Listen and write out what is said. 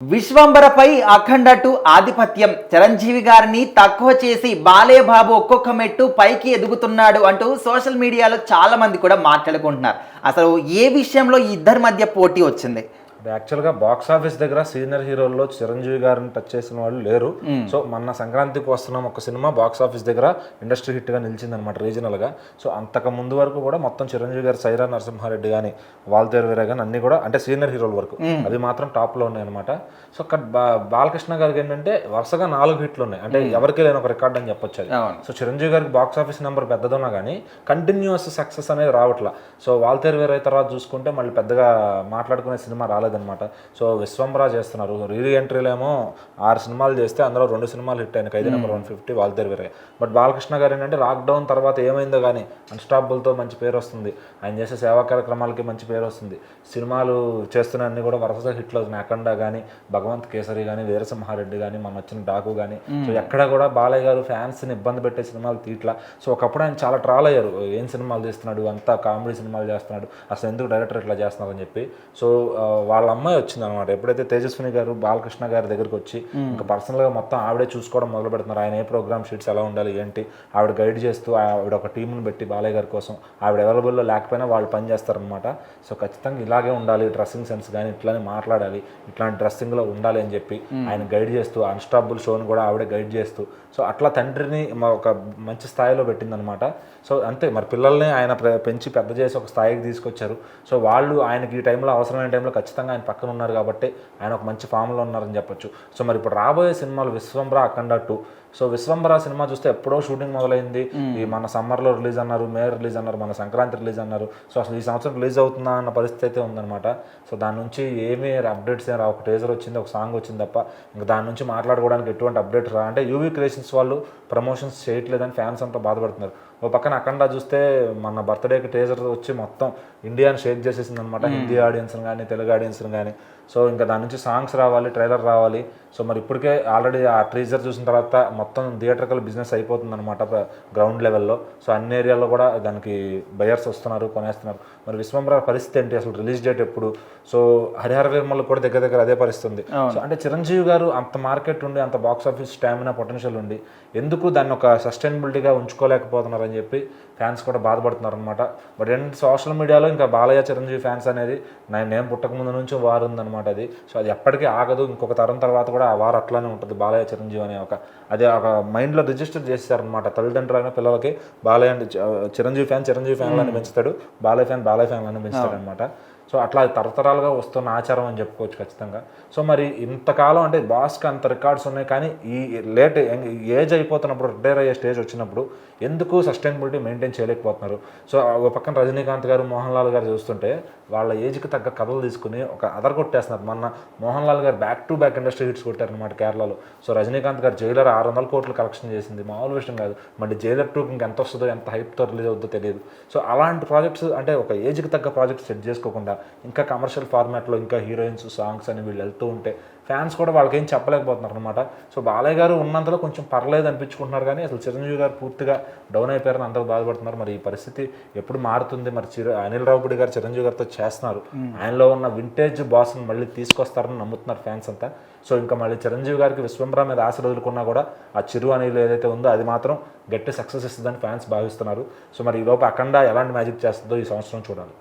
విశ్వంబరపై అఖండ 2 ఆధిపత్యం. చిరంజీవి గారిని తక్కువ చేసి బాలయ్య బాబు ఒక్కొక్క మెట్టు పైకి ఎదుగుతున్నాడు అంటూ సోషల్ మీడియాలో చాలా మంది కూడా మాట్లాడుకుంటున్నారు. అసలు ఏ విషయంలో ఈ ఇద్దరి మధ్య పోటీ వచ్చింది? యాక్చువల్గా బాక్స్ ఆఫీస్ దగ్గర సీనియర్ హీరోల్లో చిరంజీవి గారిని టచ్ చేసిన వాళ్ళు లేరు. సో మొన్న సంక్రాంతికి వస్తున్నాం ఒక సినిమా బాక్స్ ఆఫీస్ దగ్గర ఇండస్ట్రీ హిట్గా నిలిచింది అనమాట రీజనల్గా. సో అంతకు ముందు వరకు కూడా మొత్తం చిరంజీవి గారు సైరా నరసింహారెడ్డి కానీ వాల్తేరు వీర కానీ అన్ని కూడా అంటే సీనియర్ హీరోల వరకు అవి మాత్రం టాప్లో ఉన్నాయి అనమాట. సో అక్కడ బాలకృష్ణ గారికి ఏంటంటే వరుసగా 4 హిట్లు ఉన్నాయి, అంటే ఎవరికి లేని ఒక రికార్డ్ అని చెప్పొచ్చు అది. సో చిరంజీవి గారికి బాక్స్ ఆఫీస్ నెంబర్ పెద్దదున్నా కానీ కంటిన్యూస్ సక్సెస్ అనేది రావట్లా. సో వాల్తేరు వీర తర్వాత చూసుకుంటే మళ్ళీ పెద్దగా మాట్లాడుకునే సినిమా రాలేదు అనమాట. సో విశ్వంబరా చేస్తున్నారు, రీ ఎంట్రీలు ఏమో 6 సినిమాలు చేస్తే అందులో 2 సినిమాలు హిట్ అయినాయి, ఖైదీ నెంబర్ 150 వాల్తేరు వీరయ్య. బట్ బాలకృష్ణ గారు ఏంటంటే లాక్డౌన్ తర్వాత ఏమైందో కానీ అన్స్టాపుల్తో మంచి పేరు వస్తుంది, ఆయన చేసే సేవా కార్యక్రమాలకి మంచి పేరు వస్తుంది, సినిమాలు చేస్తున్న అన్ని కూడా వరుసగా హిట్లు అవుతున్నాయి. అఖండ కానీ, భగవంత్ కేసరి కానీ, వీరసింహారెడ్డి కానీ, మన వచ్చిన డాకు కానీ. సో ఎక్కడ కూడా బాలయ్య గారు ఫ్యాన్స్ని ఇబ్బంది పెట్టే సినిమాలు తీట్లా. సో ఒకప్పుడు ఆయన చాలా ట్రాల్ అయ్యారు, ఏం సినిమాలు తీస్తున్నాడు, అంతా కామెడీ సినిమాలు చేస్తున్నాడు, అసలు ఎందుకు డైరెక్టర్ ఇట్లా చేస్తున్నారని చెప్పి. సో వాళ్ళ అమ్మాయి వచ్చింది అనమాట. ఎప్పుడైతే తేజస్విని గారు బాలకృష్ణ గారి దగ్గరికి వచ్చి ఇంకా పర్సనల్గా మొత్తం ఆవిడే చూసుకోవడం మొదలు పెడుతున్నారు. ఆయన ఏ ప్రోగ్రామ్ షీట్స్ ఎలా ఉండాలి ఏంటి ఆవిడ గైడ్ చేస్తూ ఆవిడ ఒక టీంను పెట్టి బాలయ్య గారి కోసం ఆవిడ అవైలబుల్లో లేకపోయినా వాళ్ళు పని చేస్తారనమాట. సో ఖచ్చితంగా ఇలాగే ఉండాలి, డ్రెస్సింగ్ సెన్స్ కానీ ఇట్లానే మాట్లాడాలి, ఇట్లాంటి డ్రెస్సింగ్లో ఉండాలి అని చెప్పి ఆయన గైడ్ చేస్తూ అన్స్టాపుల్ షోని కూడా ఆవిడే గైడ్ చేస్తూ సో అట్లా తండ్రిని ఒక మంచి స్థాయిలో పెట్టిందనమాట. సో అంతే మరి పిల్లల్ని ఆయన పెంచి పెద్ద చేసి ఒక స్థాయికి తీసుకొచ్చారు. సో వాళ్ళు ఆయనకి ఈ టైంలో అవసరమైన టైంలో ఖచ్చితంగా ఆయన పక్కన ఉన్నారు కాబట్టి ఆయన ఒక మంచి ఫామ్లో ఉన్నారని చెప్పొచ్చు. సో మరి ఇప్పుడు రాబోయే సినిమాలు విశ్వంబర అఖండ 2. సో విశ్వంబర సినిమా చూస్తే ఎప్పుడో షూటింగ్ మొదలైంది, ఈ మన సమ్మర్లో రిలీజ్ అన్నారు, మే రిలీజ్ అన్నారు, మన సంక్రాంతి రిలీజ్ అన్నారు. సో అసలు ఈ సంవత్సరం రిలీజ్ అవుతుందా అన్న పరిస్థితి అయితే ఉందన్నమాట. సో దాని నుంచి ఏమీ అప్డేట్స్ ఏం రావు, ఒక టీజర్ వచ్చింది, ఒక సాంగ్ వచ్చింది తప్ప ఇంకా దాని నుంచి మాట్లాడుకోవడానికి ఎటువంటి అప్డేట్స్ రా. అంటే యూవీ క్రియేషన్స్ వాళ్ళు ప్రమోషన్స్ చేయట్లేదని ఫ్యాన్స్ అంతా బాధపడుతున్నారు. ఓ పక్కన అఖండ చూస్తే మన బర్త్డేకి టీజర్ వచ్చి మొత్తం ఇండియాని షేక్ చేసేసింది అనమాట, హిందీ ఆడియన్స్ని కానీ తెలుగు ఆడియన్స్ని కానీ. సో ఇంకా దాని నుంచి సాంగ్స్ రావాలి, ట్రైలర్ రావాలి. సో మరి ఇప్పటికే ఆల్రెడీ ఆ టీజర్ చూసిన తర్వాత మొత్తం థియేటర్కల్ బిజినెస్ అయిపోతుంది అనమాట గ్రౌండ్ లెవెల్లో. సో అన్ని ఏరియాల్లో కూడా దానికి బయర్స్ వస్తున్నారు, కొనేస్తున్నారు. మరి విశ్వంబర పరిస్థితి ఏంటి, అసలు రిలీజ్ డేట్ ఎప్పుడు? సో హరిహర వీరమల్లు కూడా దగ్గర దగ్గర అదే పరిస్థితి ఉంది. సో అంటే చిరంజీవి గారు అంత మార్కెట్ ఉండి అంత బాక్స్ ఆఫీస్ స్టామినా పొటెన్షియల్ ఉండి ఎందుకు దాన్ని ఒక సస్టైనబిలిటీగా ఉంచుకోలేకపోతున్నారు అని చెప్పి ఫ్యాన్స్ కూడా బాధపడుతున్నారు అనమాట. బట్ ఏంటంటే సోషల్ మీడియాలో ఇంకా బాలయ్య చిరంజీవి ఫ్యాన్స్ అనేది నేను పుట్టక ముందు నుంచి వారు ఉందన్నమాట అది. సో అది ఎప్పటికీ ఆగదు, ఇంకొక తరం తర్వాత కూడా ఆ వారు అట్లానే ఉంటుంది. బాలయ్య చిరంజీవి అనే అది ఒక మైండ్లో రిజిస్టర్ చేశారనమాట. తల్లిదండ్రులైన పిల్లలకి బాలయ్య చిరంజీవి ఫ్యాన్లని పెంచుతాడు, బాలయ్య ఫ్యాన్లని పెంచుతాడు అనమాట. సో అట్లా తరతరాలుగా వస్తున్న ఆచారం అని చెప్పుకోవచ్చు ఖచ్చితంగా. సో మరి ఇంతకాలం అంటే బాస్కి అంత రికార్డ్స్ ఉన్నాయి, కానీ ఈ లేట్ ఏజ్ అయిపోతున్నప్పుడు, రిటైర్ అయ్యే స్టేజ్ వచ్చినప్పుడు ఎందుకు సస్టైనబిలిటీ మెయింటైన్ చేయలేకపోతున్నారు. సో ఒక పక్కన రజనీకాంత్ గారు, మోహన్ లాల్ గారు చూస్తుంటే వాళ్ళ ఏజ్కి తగ్గ కథలు తీసుకుని ఒక అదరగొట్టేస్తున్నారు. మొన్న Mohan Lal garu back to back industry hits కొట్టారనమాట కేరళలో. సో రజనీకాంత్ గారు జైలర్ 600 కోట్లు కలెక్షన్ చేసింది, మామూలు విషయం కాదు. మళ్ళీ జైలర్ 2 ఇంకెంత వస్తుందో, ఎంత హైప్తో రిలీజ్ అవుతుందో తెలియదు. సో అలాంటి ప్రాజెక్ట్స్ అంటే ఒక ఏజ్కి తగ్గ ప్రాజెక్ట్స్ సెట్ చేసుకోకుండా ఇంకా కమర్షియల్ ఫార్మాట్లో ఇంకా హీరోయిన్స్, సాంగ్స్ అని వీళ్ళు వెళ్తూ ఉంటే ఫ్యాన్స్ కూడా వాళ్ళకి ఏం చెప్పలేకపోతున్నారు అనమాట. సో బాలయ్య గారు ఉన్నంతలో కొంచెం పర్లేదు అనిపించుకుంటున్నారు, కానీ అసలు చిరంజీవి గారు పూర్తిగా డౌన్ అయిపోయారని అందరూ బాధపడుతున్నారు. మరి ఈ పరిస్థితి ఎప్పుడు మారుతుంది? మరి అనిల్ రావుపూడి గారు చిరంజీవి గారితో చేస్తున్నారు, ఆయనలో ఉన్న వింటేజ్ బాస్ని మళ్ళీ తీసుకొస్తారని నమ్ముతున్నారు ఫ్యాన్స్ అంతా. సో ఇంకా మళ్ళీ చిరంజీవి గారికి విశ్వంబర మీద ఆశ వదులుకున్నా కూడా ఆ చిరు అనిల్ ఏదైతే ఉందో అది మాత్రం గట్టి సక్సెస్ ఇస్తుందని ఫ్యాన్స్ భావిస్తున్నారు. సో మరి ఈలోపు అఖండ ఎలాంటి మ్యాజిక్ చేస్తుందో ఈ సంవత్సరం చూడాలి.